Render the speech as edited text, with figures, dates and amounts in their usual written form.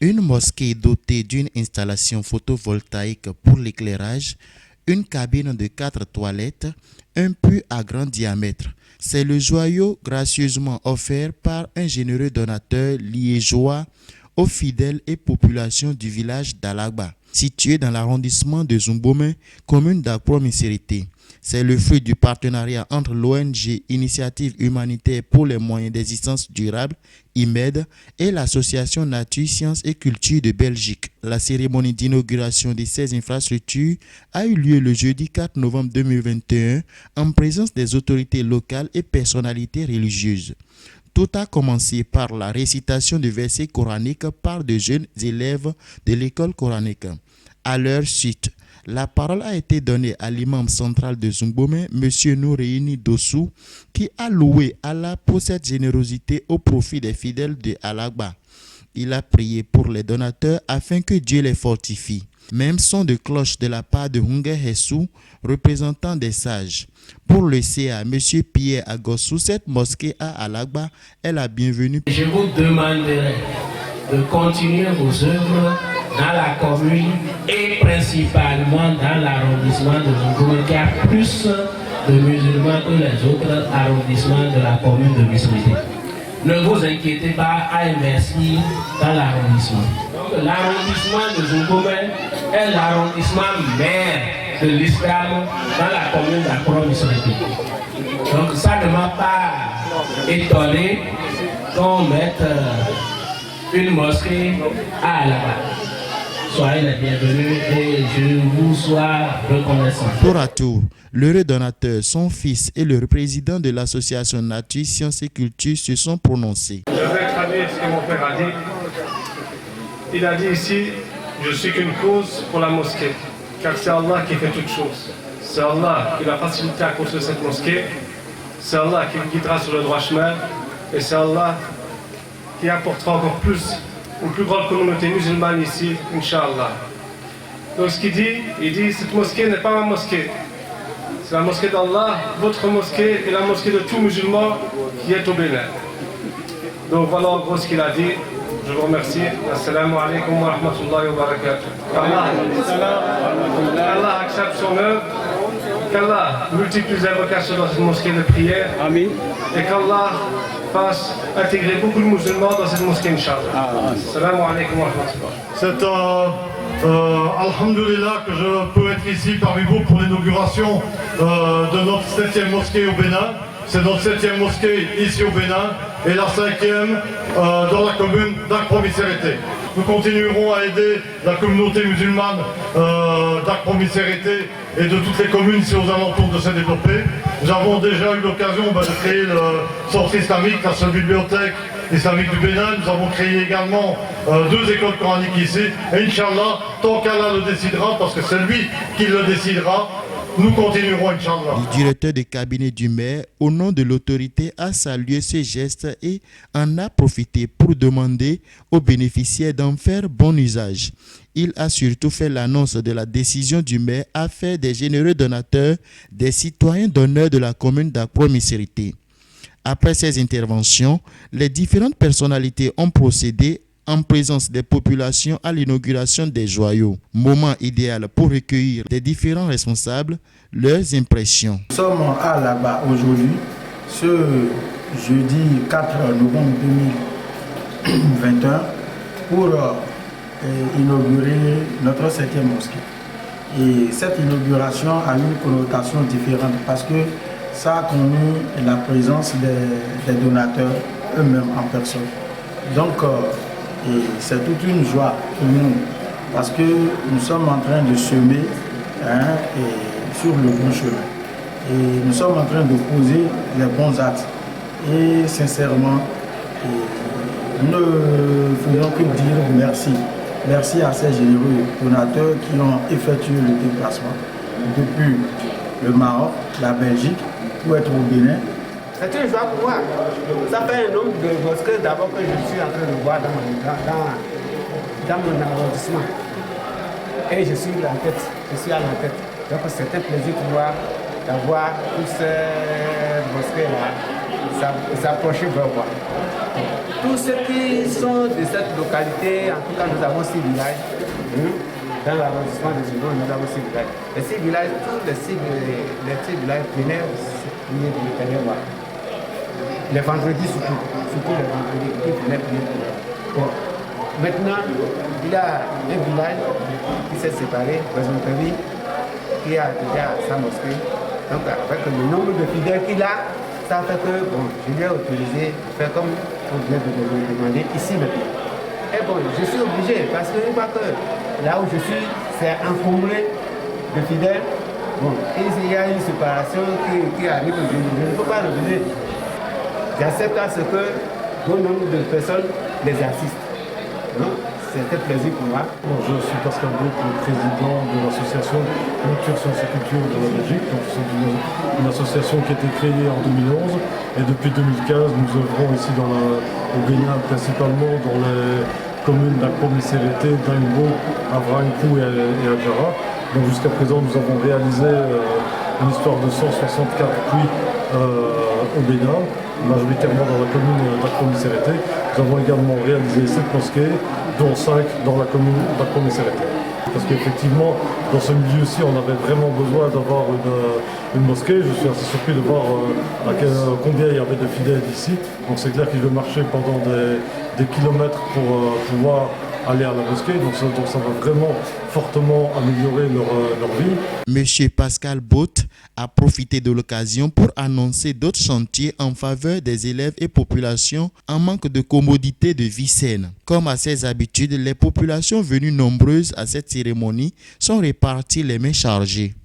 Une mosquée dotée d'une installation photovoltaïque pour l'éclairage, une cabine de 4 toilettes, un puits à grand diamètre. C'est le joyau gracieusement offert par un généreux donateur liégeois aux fidèles et populations du village d'Alagba, situé dans l'arrondissement de Zumbome, commune d'Akpro-Misérité. C'est le fruit du partenariat entre l'ONG Initiative Humanitaire pour les moyens d'existence durable, IMED, et l'Association Nature, Sciences et Culture de Belgique. La cérémonie d'inauguration de ces infrastructures a eu lieu le jeudi 4 novembre 2021 en présence des autorités locales et personnalités religieuses. Tout a commencé par la récitation de versets coraniques par de jeunes élèves de l'école coranique. À leur suite, la parole a été donnée à l'imam central de Zumbome, M. Noureini Dossou, qui a loué Allah pour cette générosité au profit des fidèles de Alagba. Il a prié pour les donateurs afin que Dieu les fortifie. Même son de cloche de la part de Hunger Hessou, représentant des sages. Pour le CA, M. Pierre Agossou, cette mosquée à Alagba est la bienvenue. Je vous demanderai de continuer vos œuvres dans la commune et principalement dans l'arrondissement de Zumbome, qui a plus de musulmans que les autres arrondissements de la commune de Missémité. Ne vous inquiétez pas à investir dans l'arrondissement. Donc l'arrondissement de Zumbome est l'arrondissement mère de l'islam dans la commune d'Akpro-Misérité. Donc ça ne m'a pas étonné qu'on mette une mosquée à Alagba. Soyez les bienvenus et je vous sois reconnaissant. Tour à tour, l'heureux donateur, son fils et le président de l'association Nature, Sciences et Culture se sont prononcés. Je vais traduire ce que mon père a dit. Il a dit ici, je suis qu'une cause pour la mosquée, car c'est Allah qui fait toutes choses. C'est Allah qui l'a facilité à construire cette mosquée. C'est Allah qui le guidera sur le droit chemin. Et c'est Allah qui apportera encore plus, une plus grande communauté musulmane ici, Inch'Allah. Donc ce qu'il dit, il dit, cette mosquée n'est pas ma mosquée. C'est la mosquée d'Allah, votre mosquée et la mosquée de tout musulman qui est au Bénin. Donc voilà en gros ce qu'il a dit. Je vous remercie. Assalamu alaikum wa rahmatullahi wa barakatuh. Allah accepte son œuvre. Qu'Allah multiplie les invocations dans cette mosquée de prière. Amen. Et qu'Allah fasse intégrer beaucoup de musulmans dans cette mosquée, Inch'Allah. Assalamu alaikum wa rahmatullahi. C'est alhamdoulilah que je peux être ici parmi vous pour l'inauguration de notre 7e mosquée au Bénin. C'est notre 7e mosquée ici au Bénin et la 5e dans la commune d'Akpro-Misérité. Nous continuerons à aider la communauté musulmane d'Akpro-Misérité et de toutes les communes ici aux alentours de se développer. Nous avons déjà eu l'occasion de créer le centre islamique, la seule bibliothèque islamique du Bénin. Nous avons créé également 2 écoles coraniques ici. Et Inch'Allah, tant qu'Allah le décidera, parce que c'est lui qui le décidera, nous continuerons, Inch'Allah. Le directeur de cabinet du maire, au nom de l'autorité, a salué ce geste et en a profité pour demander aux bénéficiaires d'en faire bon usage. Il a surtout fait l'annonce de la décision du maire à faire des généreux donateurs des citoyens d'honneur de la commune d'Akpro-Misérité. Après ces interventions, les différentes personnalités ont procédé en présence des populations à l'inauguration des joyaux. Moment idéal pour recueillir des différents responsables leurs impressions. Nous sommes à Alagba aujourd'hui, ce jeudi 4 novembre 2021, pour inaugurer notre 7e mosquée. Et cette inauguration a une connotation différente parce que ça a connu la présence des donateurs eux-mêmes en personne. Donc, c'est toute une joie pour nous parce que nous sommes en train de semer sur le bon chemin. Et nous sommes en train de poser les bons actes. Et sincèrement, nous ne faisons que dire merci. Merci à ces généreux donateurs qui ont effectué le déplacement depuis le Maroc, la Belgique, pour être au Bénin. C'est une joie pour moi. Ça fait un nombre de mosquées d'abord que je suis en train de voir dans mon arrondissement. Et je suis à la tête. Donc c'est un plaisir pour moi d'avoir toutes ces mosquées-là s'approcher vers moi. Tous ceux qui sont de cette localité, en tout cas nous avons 6 villages. Dans l'arrondissement de Zoulo, nous avons 6 villages. Les 6 villages, tous les 6 villages venaient prier moi. Les vendredis surtout les vendredis, ils venaient prier pour moi. Bon. Maintenant, il y a un village qui s'est séparé, Bézonpéry, qui a déjà sa mosquée. Donc avec le nombre de fidèles qu'il a, ça fait que bon, je lui ai autorisé de faire comme on vient de me demander ici maintenant. Et bon, je suis obligé parce que une fois que là où je suis, c'est encombré de fidèles. Bon, et il y a une séparation qui arrive, je ne peux pas revenir. J'accepte à ce que bon nombre de personnes les assistent. C'était un plaisir pour moi. Je suis Pascal Bout, le président de l'association Culture, Sciences et Culture de la Belgique. C'est une association qui a été créée en 2011 et depuis 2015 nous œuvrons ici au Bénin, principalement dans les communes d'Akrom et Sérété, d'Aimbo, Avrankou et Adjara. Donc jusqu'à présent nous avons réalisé une histoire de 164 puits au Bénin, majoritairement dans la commune d'Akrom et Sérété. Nous avons également réalisé 7 mosquées, dont 5 dans la commune d'Akrom et Sérété. Parce qu'effectivement, dans ce milieu-ci, on avait vraiment besoin d'avoir une mosquée. Je suis assez surpris de voir combien il y avait de fidèles ici. Donc c'est clair qu'ils veulent marcher pendant des kilomètres pour pouvoir aller à la mosquée. Donc ça va vraiment fortement améliorer leur vie. Monsieur Pascal Bout a profité de l'occasion pour annoncer d'autres chantiers en faveur des élèves et populations en manque de commodité de vie saine. Comme à ses habitudes, les populations venues nombreuses à cette cérémonie sont réparties les mains chargées.